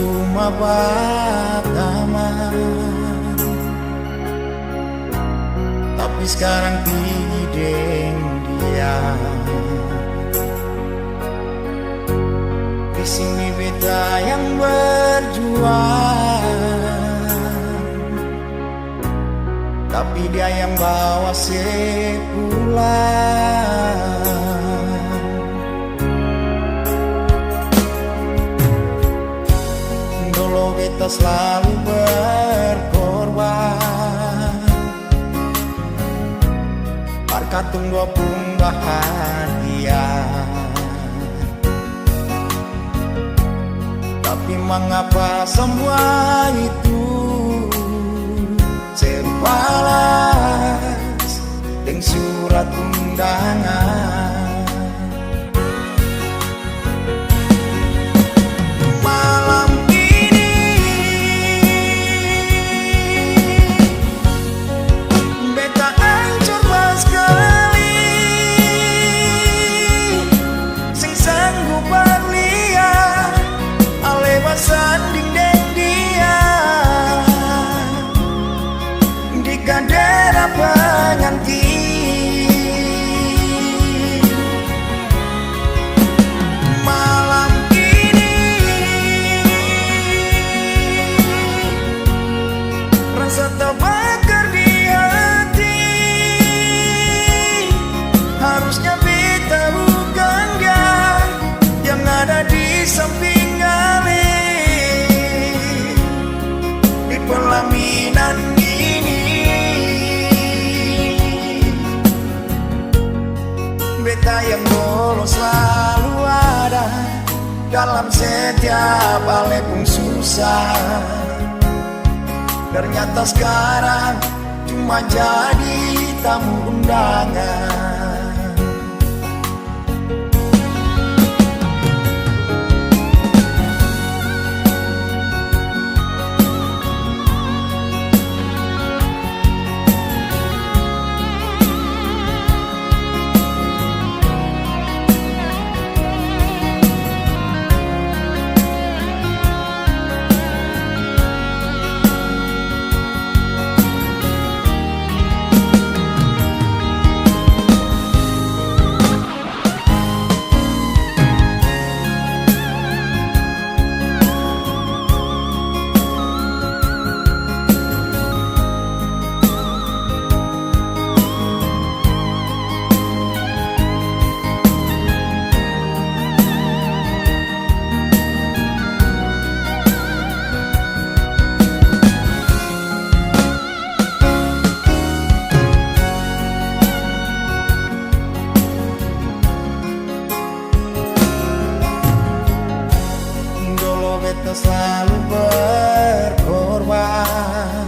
cuma bakaman, tapi sekarang tinggi deng dia. Di sini beta yang berjuang, tapi dia yang bawa sepulang. Dulu beta selalu berkorban, parkatung dua pun bahagia. Tapi mengapa semua itu sebalas dengan surat undangan? Malam ini beta hancur sekali, sing sanggup berlian lewat sanding deng dia di kadera pengantin. Malam ini rasa terbakar di hati, harusnya beta bukan dia yang ada di samping pelaminan ini. Beta yang dulu selalu ada dalam setiap alepung susah, ternyata sekarang cuma jadi tamu undangan. Beta selalu berkorban,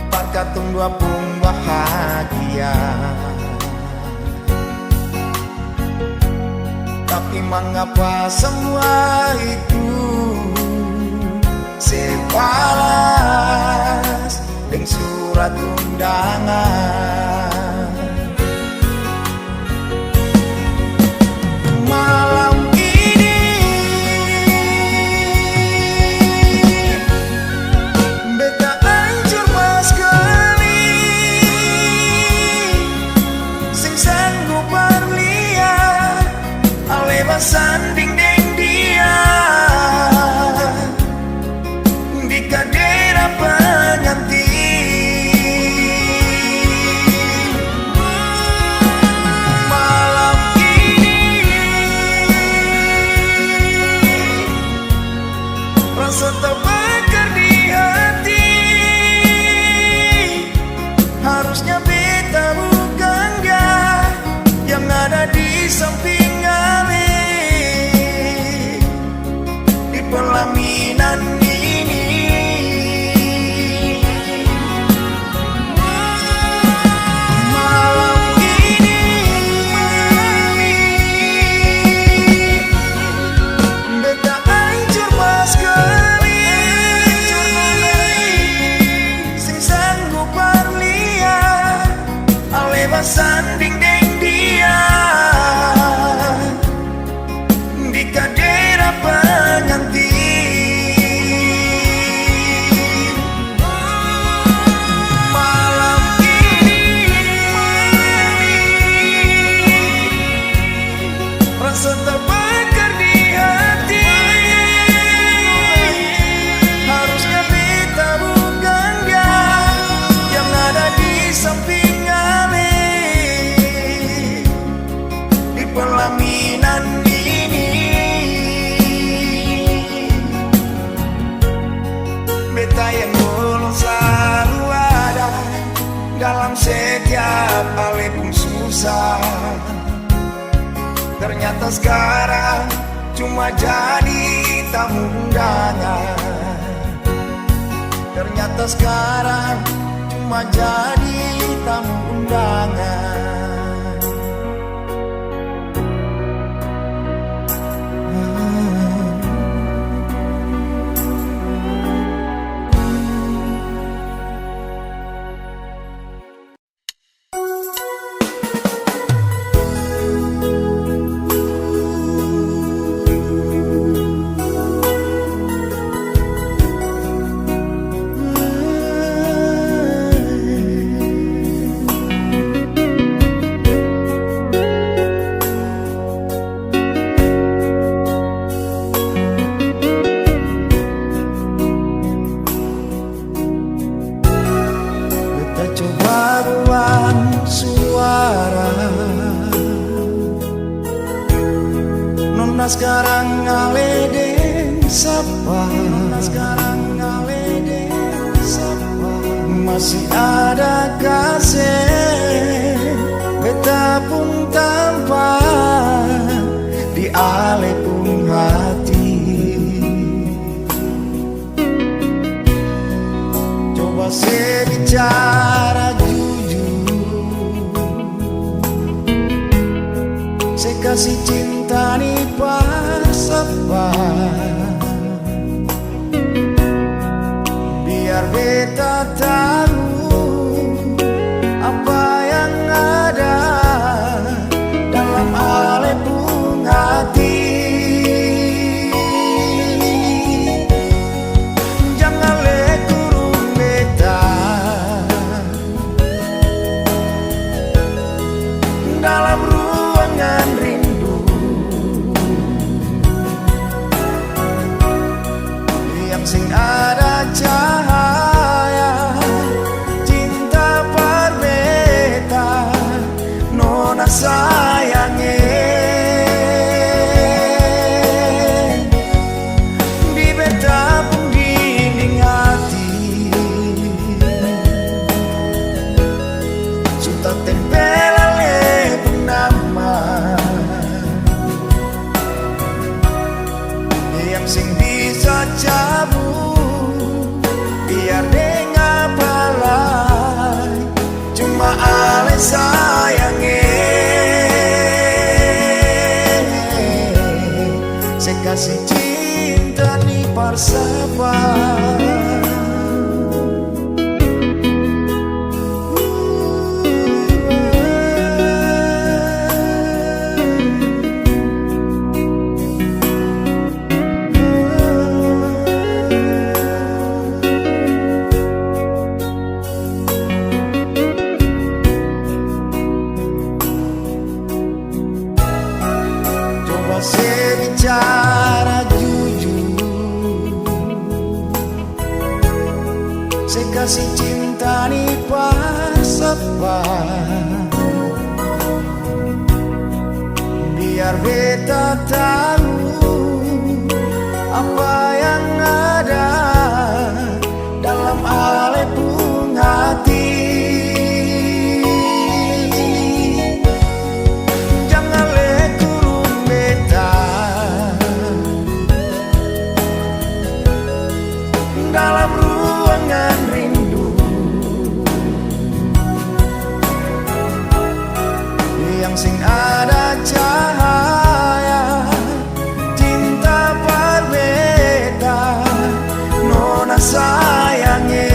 parkatung dua pun bahagia. Tapi mengapa semua itu sebalas dengan surat undangan? Malam sanding deng dia di kadera pengantin. Malam ini rasa terbakar di hati, harusnya beta bukan dia yang ada di samping pelaminan ini. Malam ini beta hancur sekali, sing sanggup berlian lewat sanding deng dia di kadera yang dulu selalu ada dalam setiap ale pun susah. Ternyata sekarang cuma jadi tamu undangan. Ternyata sekarang cuma jadi tamu undangan. Sekarang ngaledeng sapa, sekarang ngaledeng sapa. Masih ada kasih beta pun tanpa di ale pun hati. Coba saya bicara jujur, saya kasih cinta nih apa, biar beta tahu apa yang ada dalam ale pun hati. Jangan kurung beta dalam ruangan rindu. Sing ada cahaya cinta berbeda nona sayangnya. Di beta pun dinding hati sudah tempel ale pun nama yang sing bisa cabut biar dengar balai cuma ale sayangnya. Saya kasih cinta di persahabatan. Saya bicara jujur, saya kasih cinta nih persahabatan. Biar beta tahu apa yang ada dalam ale pun hati. Dalam ruangan rindu yang sing ada cahaya cinta berbeda nona sayangnya.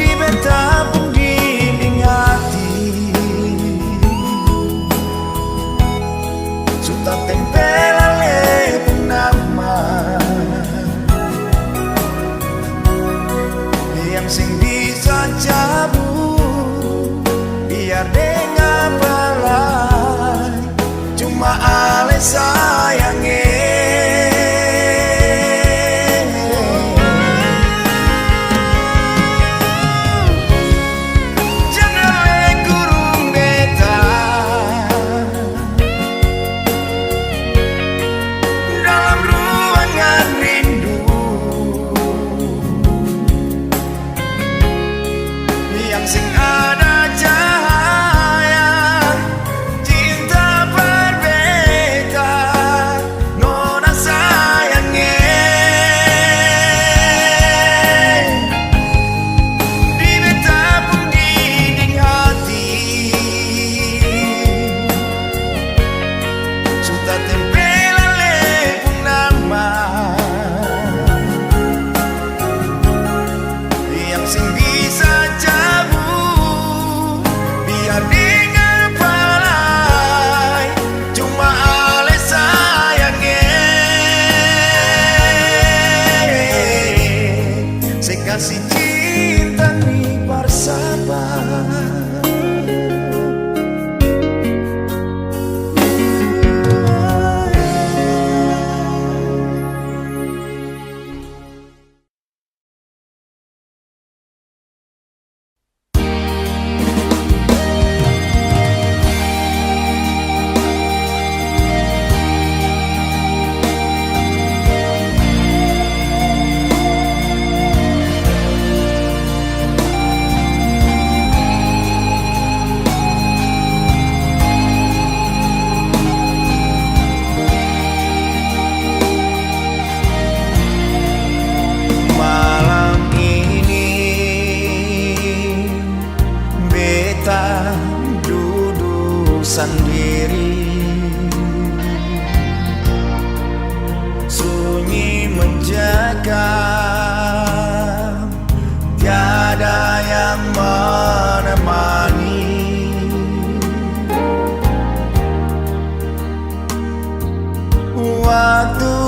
Di beta pun dinding hati sudah tempel yang sing bisa cabut biar dengar balai cuma ale sayangnya. Jangan kurung beta dalam ruang waktu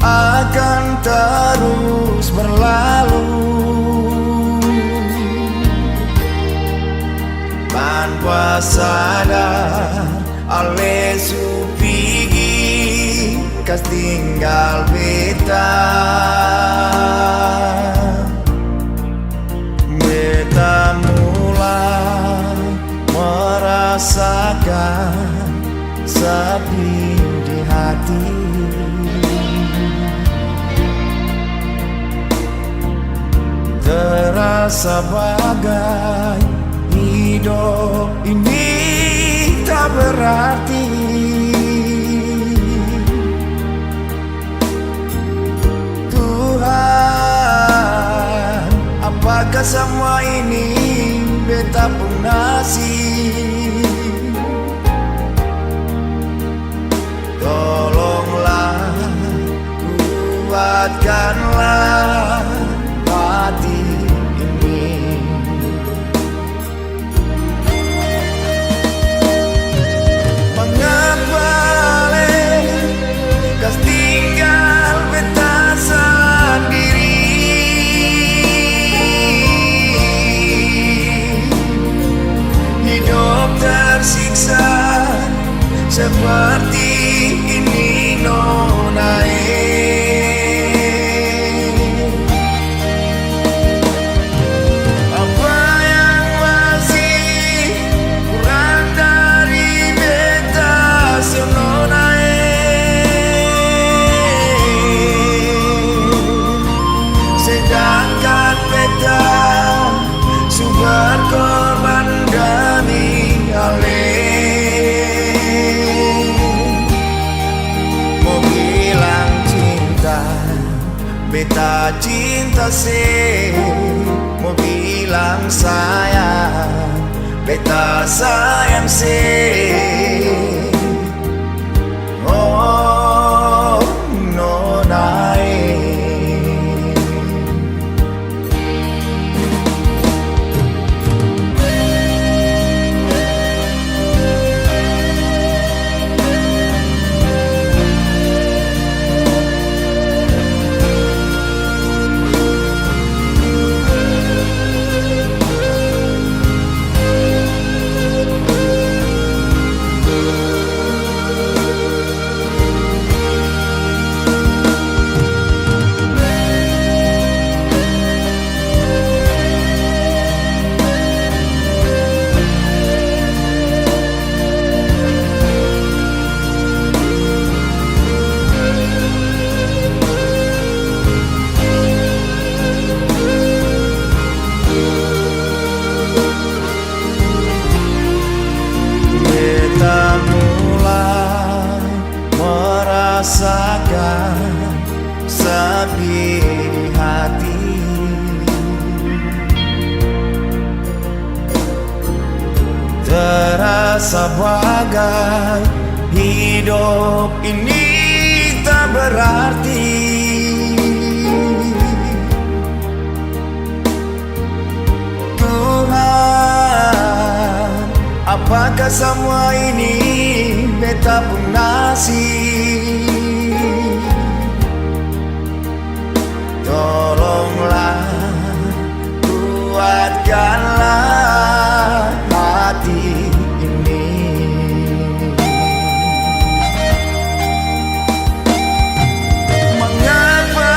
akan terus berlalu tanpa sadar. Ale supigi kas tinggal beta, beta mulai merasakan sepi di hati. Terasa bagai hidup ini tak berarti. Tuhan, apakah semua ini beta pun nasib? Tolonglah, kuatkanlah hati ini. Mengapa kas tinggal beta sendiri? Hidup tersiksa seperti ini nona. Apa yang masih kurang dari beta nona? Sedangkan beta sudah korban demi ale. Beta cinta sih, mau bilang sayang, beta sayang sih. Oh, nona. Rasakan sepi hati. Terasa bagai hidup ini tak berarti. Tuhan, apakah semua ini beta pun nasib? Tolonglah, kuatkanlah hati ini. Mengapa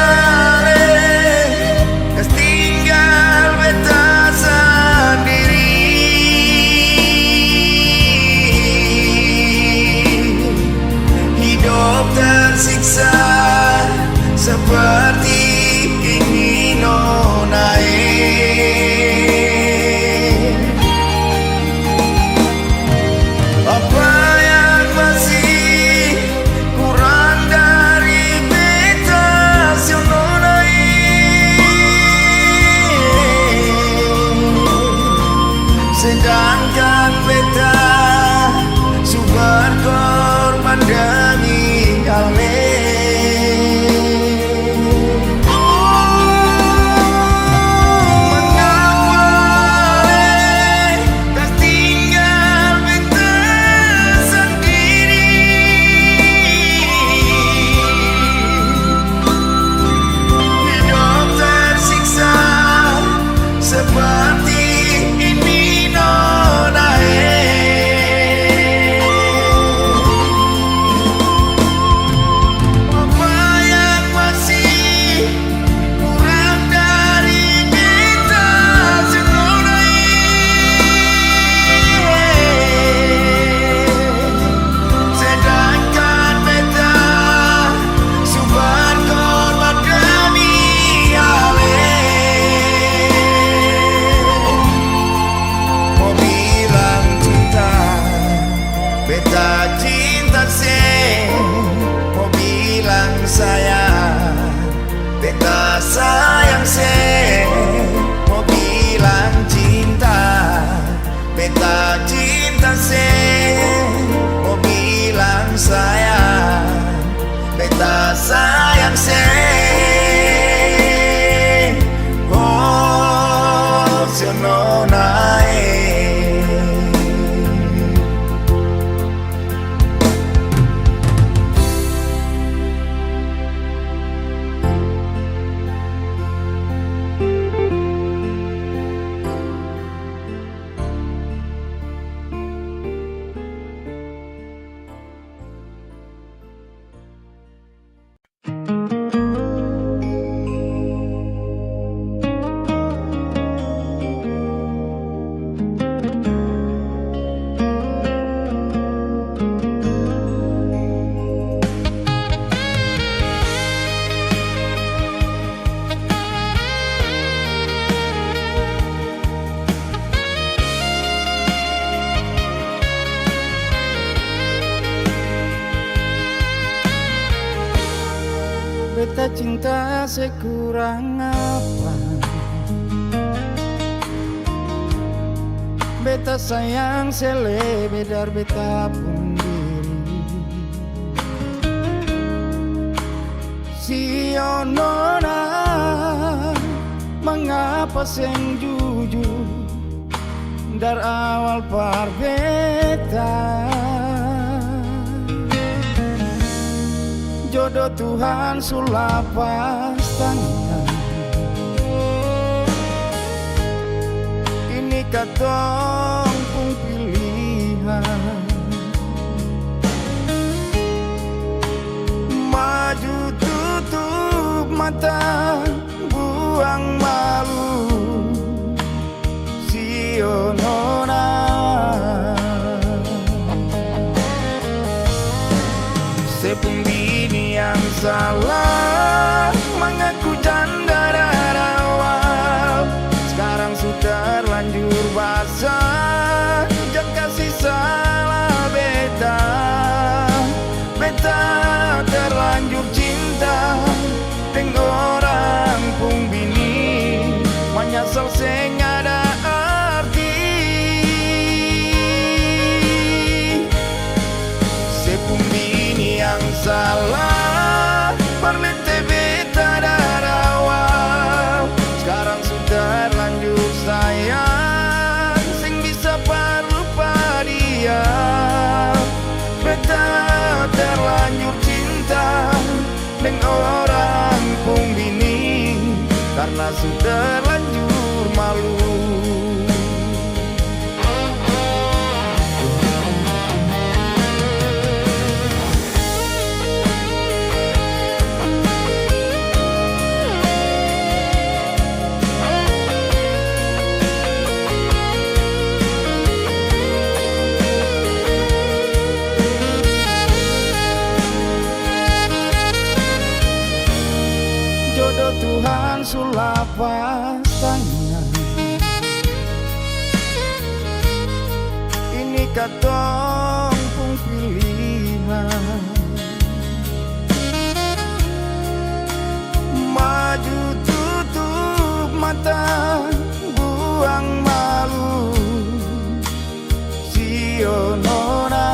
kas tinggal beta sendiri? Hidup tersiksa seperti ini nona. beta cinta se mau bilang sayang, beta sayang se mau bilang cinta, beta cinta se mau bilang sayang, beta sayang se. Oh, sionona beta cinta sekurang apa, beta sayang selebedar beta pun diri. Sionona mengapa seng jujur dar awal par beta. Jodoh Tuhan sulah pastangan, ini katong pun pilihan. Maju tutup mata buang malu, sionona. Sepembini yang salah mengaku janda awal, sekarang sudah terlanjur basah. Jangan kasih salah beta, beta terlanjur cinta dengan orang pung bini, menyesal seng ada arti. Sepembini yang salah perlete beta dari awal, sekarang sudah terlanjur sayang sing bisa lupa dia. Beta terlanjur cinta dengan orang pung bini, karena sudah terlanjur malu. Jodoh Tuhan sulah pastangan, ini katong pun pilihan. Maju tutup mata buang malu, sionona.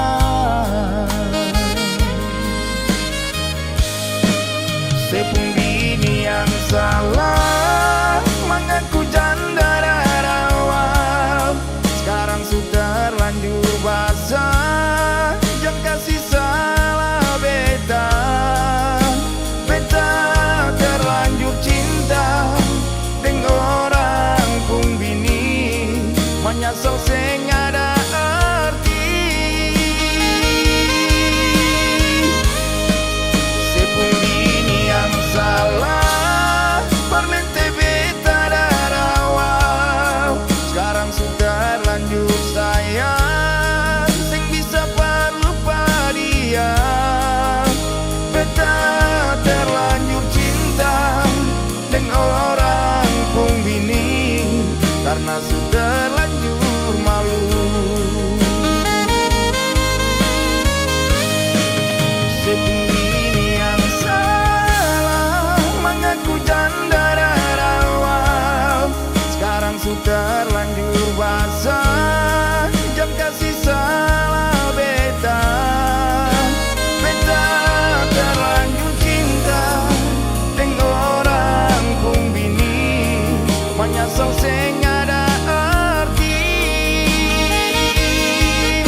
Sepembini yang salah mengaku janda dari awal, sekarang sudah terlanjur basah. sudah terlanjur basah, jam kasih salah beta. Beta terlanjur cinta dengan orang pun bini, menyesal sing ada arti.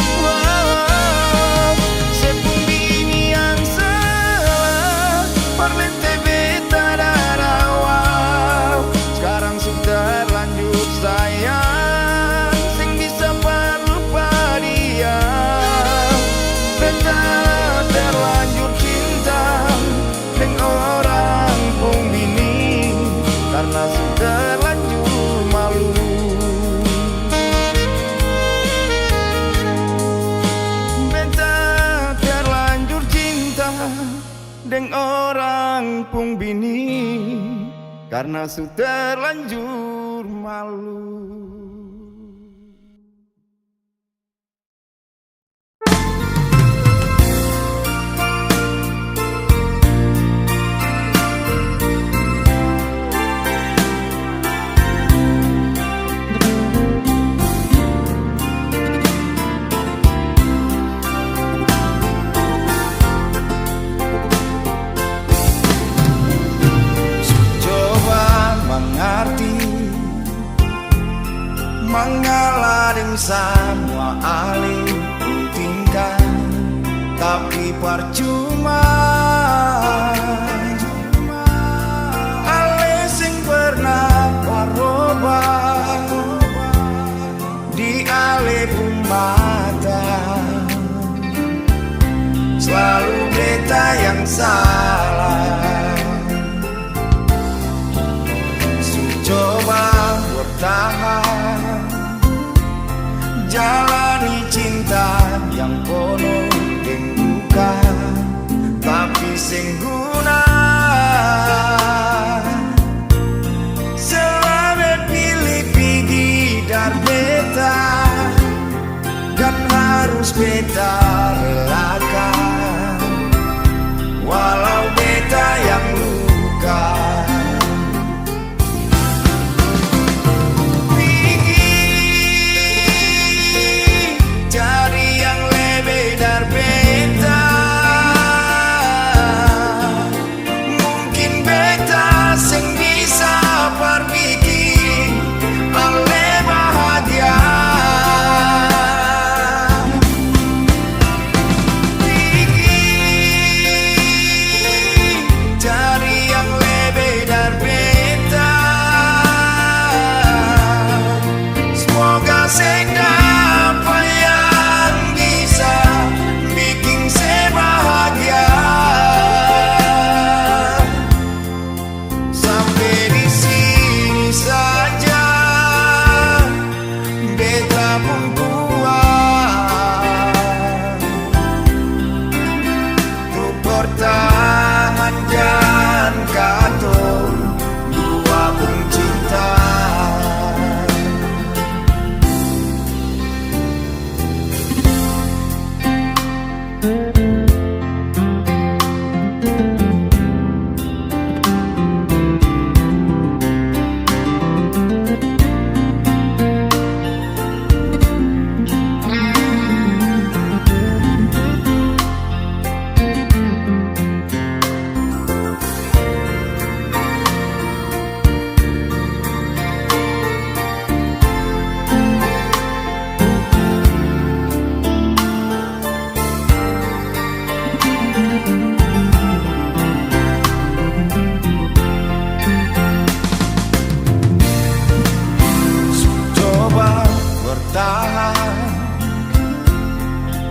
Wow, sepung bini yang salah, perlete beta darawau. Sekarang sudah terlanjur sayang, sing bisa lupa dia. Beta terlanjur cinta dengan orang pun bini, karena sudah terlanjur malu. Beta terlanjur cinta dengan orang pun bini, karena sudah terlanjur malu. Mengalah dengan semua alih tingkah, tapi percuma. Alih sing pernah paroba di alih mata, selalu beta yang salah. Coba bertahan, jalani cinta yang penuh dengan duka, tapi sing guna. Selalu pilih pergi dari beta, dan harus beta relakan, walau beta yang luka.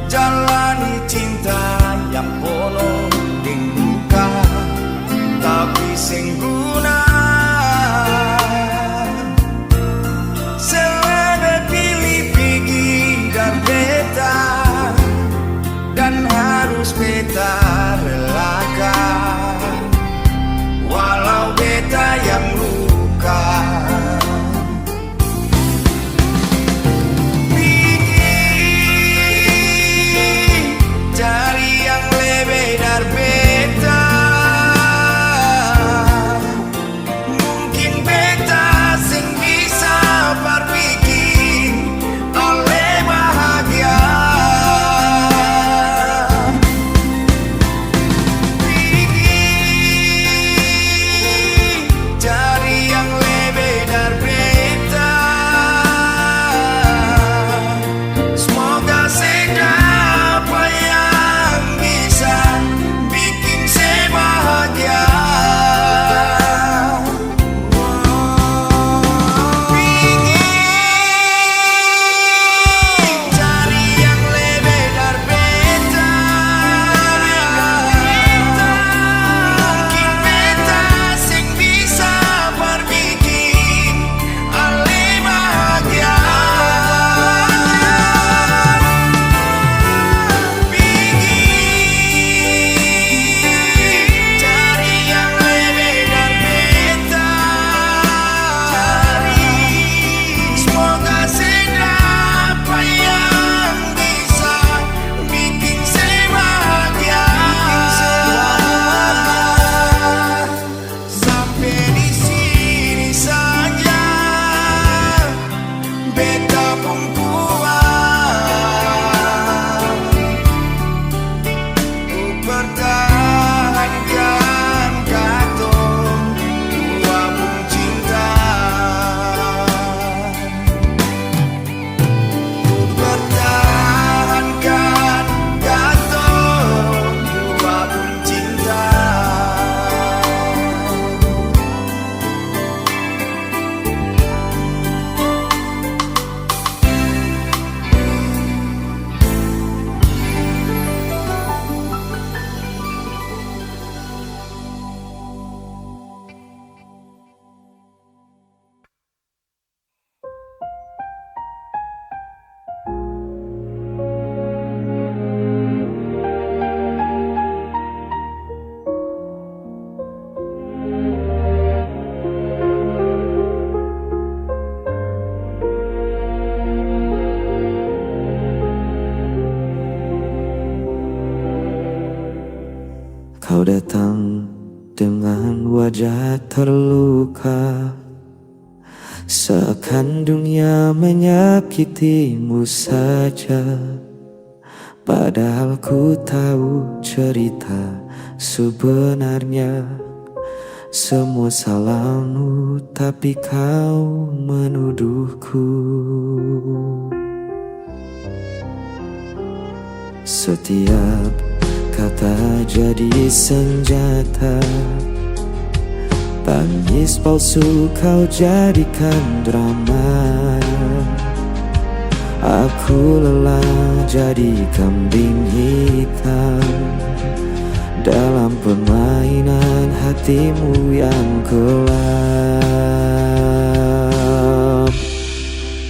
Jalani cinta yang penuh dengan duka, tapi sing guna. Selalu pilih pergi dari beta, dan harus beta relakan, walau beta yang luka. Kau datang dengan wajah terluka, seakan dunia menyakitimu saja. Padahal ku tahu cerita sebenarnya. Semua salahmu tapi kau menuduhku. Setiap kata jadi senjata, tangis palsu kau jadikan drama. Aku lelah jadi kambing hitam dalam permainan hatimu yang gelap.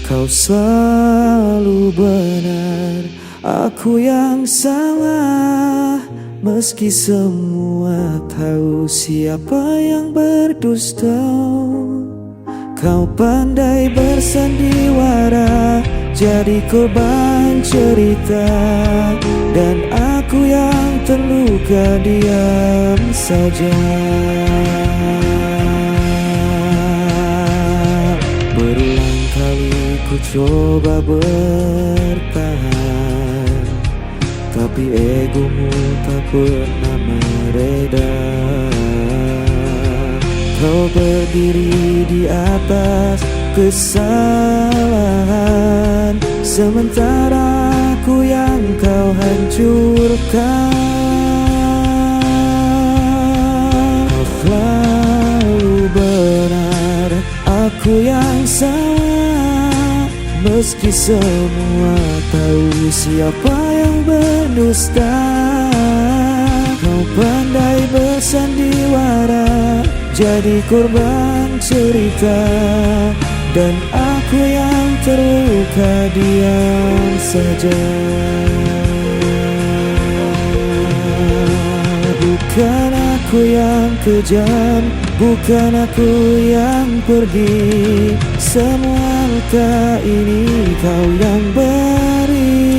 Kau selalu benar, aku yang salah. Meski semua tahu siapa yang berdusta, kau pandai bersandiwara, jadi korban cerita. Dan aku yang terluka diam saja. Berulang kali ku coba bertahan, tapi egomu tak pernah mereda. Kau berdiri di atas kesalahan, sementara aku yang kau hancurkan. Kau selalu benar, aku yang salah. Meski semua tahu siapa yang berdusta, kau pandai bersandiwara, jadi korban cerita. Dan aku yang terluka diam saja. Bukan aku yang kejam, bukan aku yang pergi. Semua luka ini kau yang beri,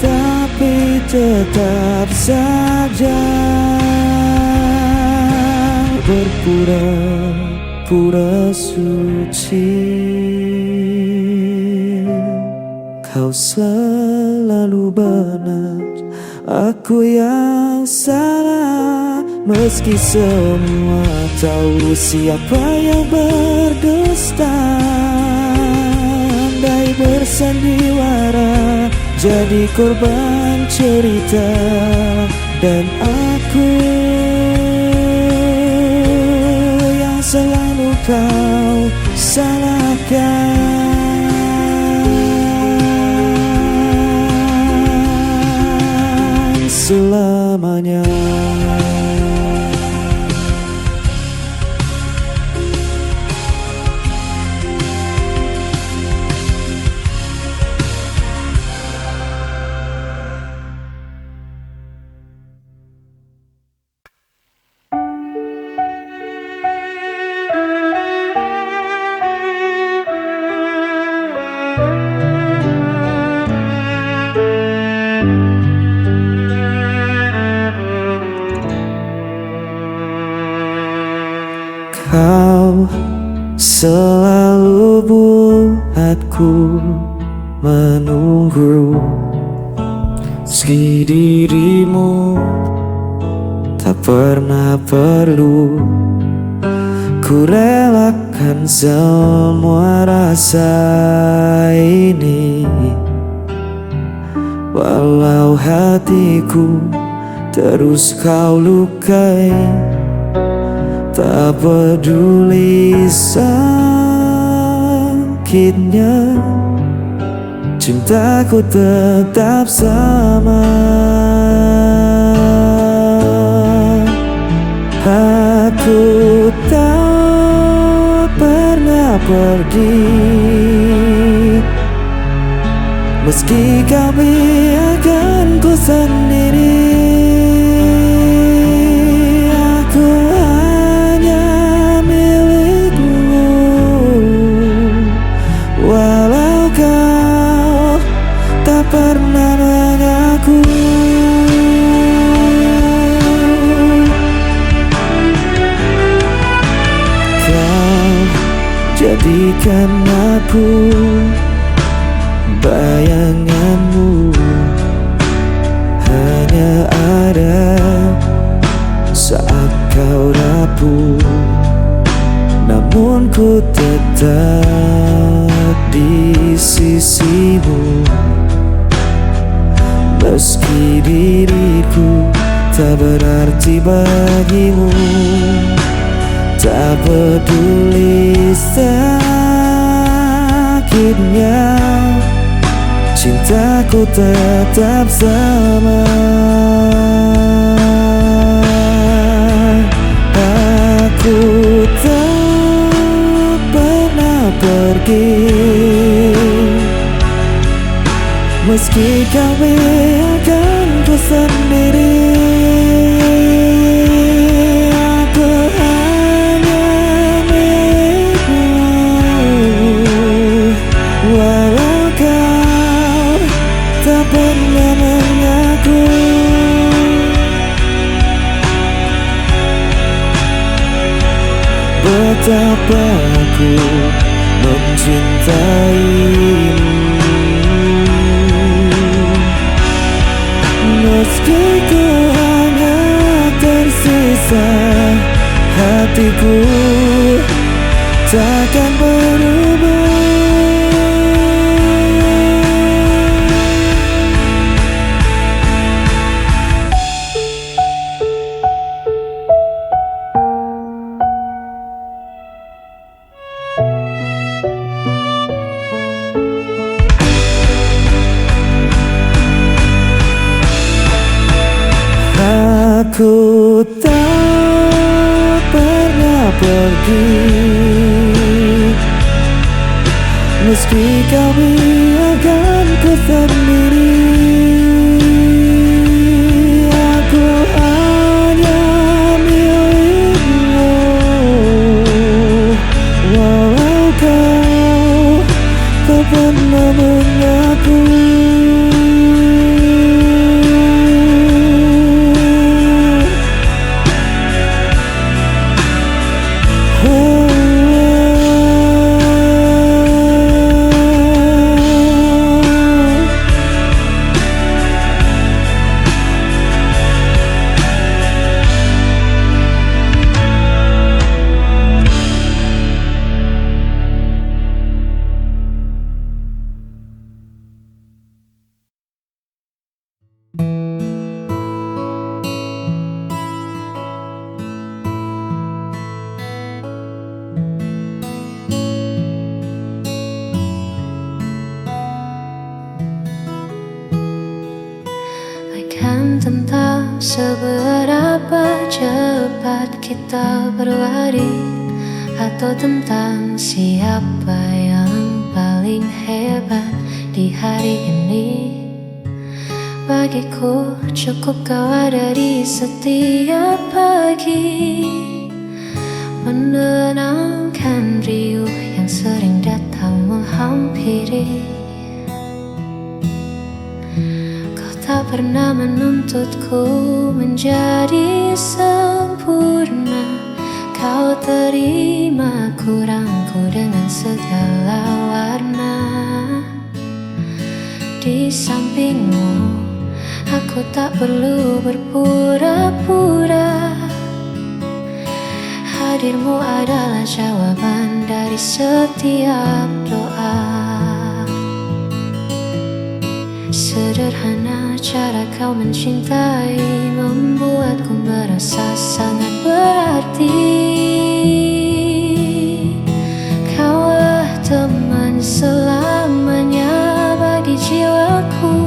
tapi tetap saja berpura-pura suci. Kau selalu benar, aku yang salah. Meski semua tahu siapa yang berdusta, andai bersandiwara, jadi korban cerita. Dan aku yang selalu kau salahkan selamanya. Kau selalu buatku menunggu, meski dirimu tak pernah perlu. Ku relakan semua rasa ini, walau hatiku terus kau lukai. Tak peduli sakitnya, cintaku tetap sama. Aku tak pernah pergi, meski kau biarkanku sendiri. Pernah mengaku aku bayanganmu hanya ada saat kau rapuh, namun ku tetap di sisimu. Meski diriku tak berarti bagimu, tak peduli sakitnya, cintaku tetap sama. Aku tak pernah pergi, meski kau biarkanku sendiri. Aku hanya milikmu, walau kau tak pernah mengaku. Betapa aku mencintaimu, meski ku hanya tersisa, hatiku takkan berubah. Aku tak pernah pergi, meski kau biarkanku sendiri. Aku hanya milikmu, walau kau tak pernah mengaku. Kan tentang seberapa cepat kita berlari, atau tentang siapa yang paling hebat di hari ini. Bagiku cukup kau ada di setiap pagi, menenangkan riuh yang sering datang menghampiri. Tak pernah menuntutku menjadi sempurna, kau terima kurangku dengan segala warna. Di sampingmu, aku tak perlu berpura-pura. Hadirmu adalah jawaban dari setiap doa. Sederhana cara kau mencintai, membuatku merasa sangat berarti. Kaulah teman selamanya bagi jiwaku,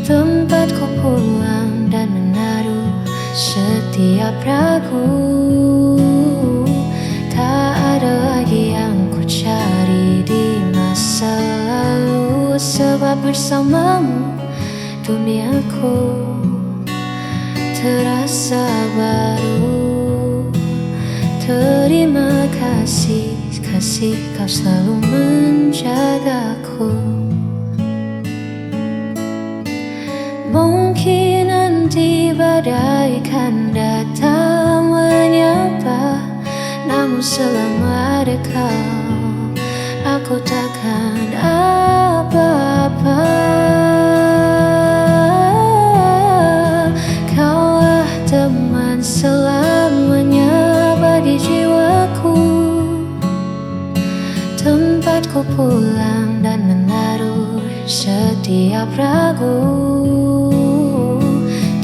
tempatku pulang dan menaruh setiap ragu. Tak ada lagi yang ku cari di masa lalu, sebab bersamamu duniaku terasa baru. Terima kasih, kasih kau selalu menjagaku. Mungkin nanti badai kan datang menyapa, Namun selama ada kau, aku takkan apa-apa. Kaulah teman selamanya bagi jiwaku, tempatku pulang dan menaruh setiap ragu.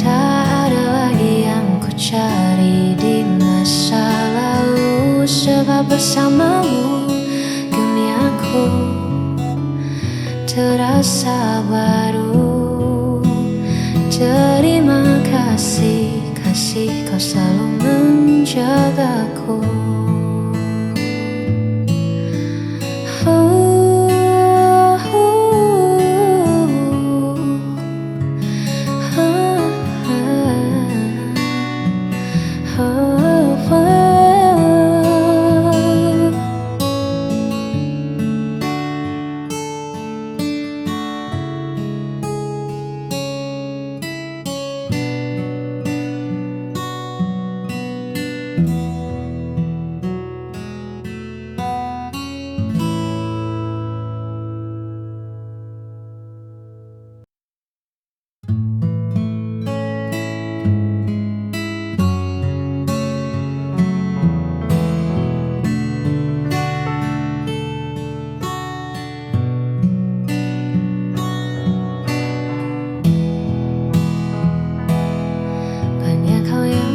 Tak ada lagi yang ku cari di masa lalu, sebab bersamamu duniaku terasa baru. Terima kasih, kasih kau selalu menjagaku.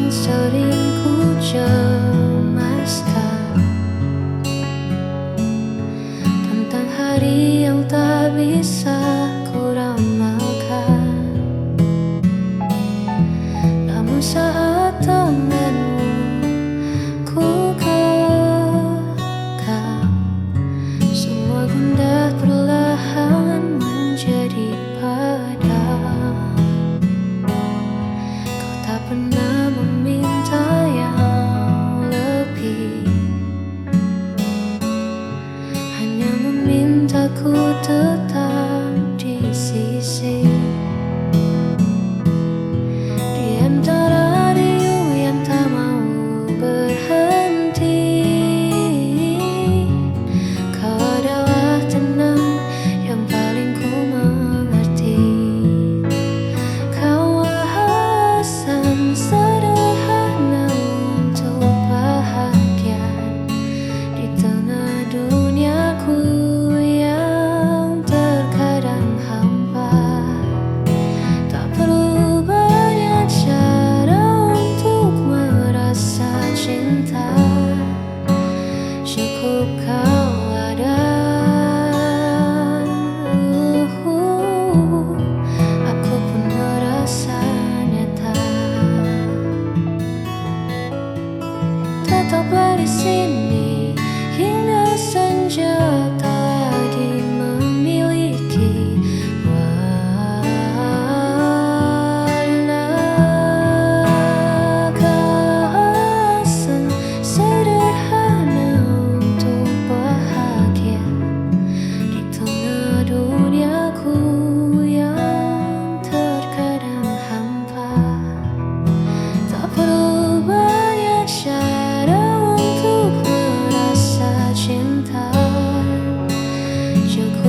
Sering ku cemaskan tentang hari yang tak bisa ku ramalkan. Namun saat tanganmu ku genggam, semua gundah perlahan menjadi padam. Kau tak pernah meminta yang lebih, hanya memintaku tetap di sisi. Di antara riuh yang tak mau berhenti, kau adalah tenang yang paling ku mengerti. Kau alasan sederhana untuk bahagia di tengah duniaku yang terkadang hampa. Tak perlu banyak cara untuk merasa cinta, cukup kau ada. Aku pun merasa nyata. Tetaplah di sini hingga senja tak lagi memiliki warna. Alasan sederhana untuk bahagia di tengah duniaku yang terkadang hampa. Tak perlu banyak cara untuk merasa cinta, cukup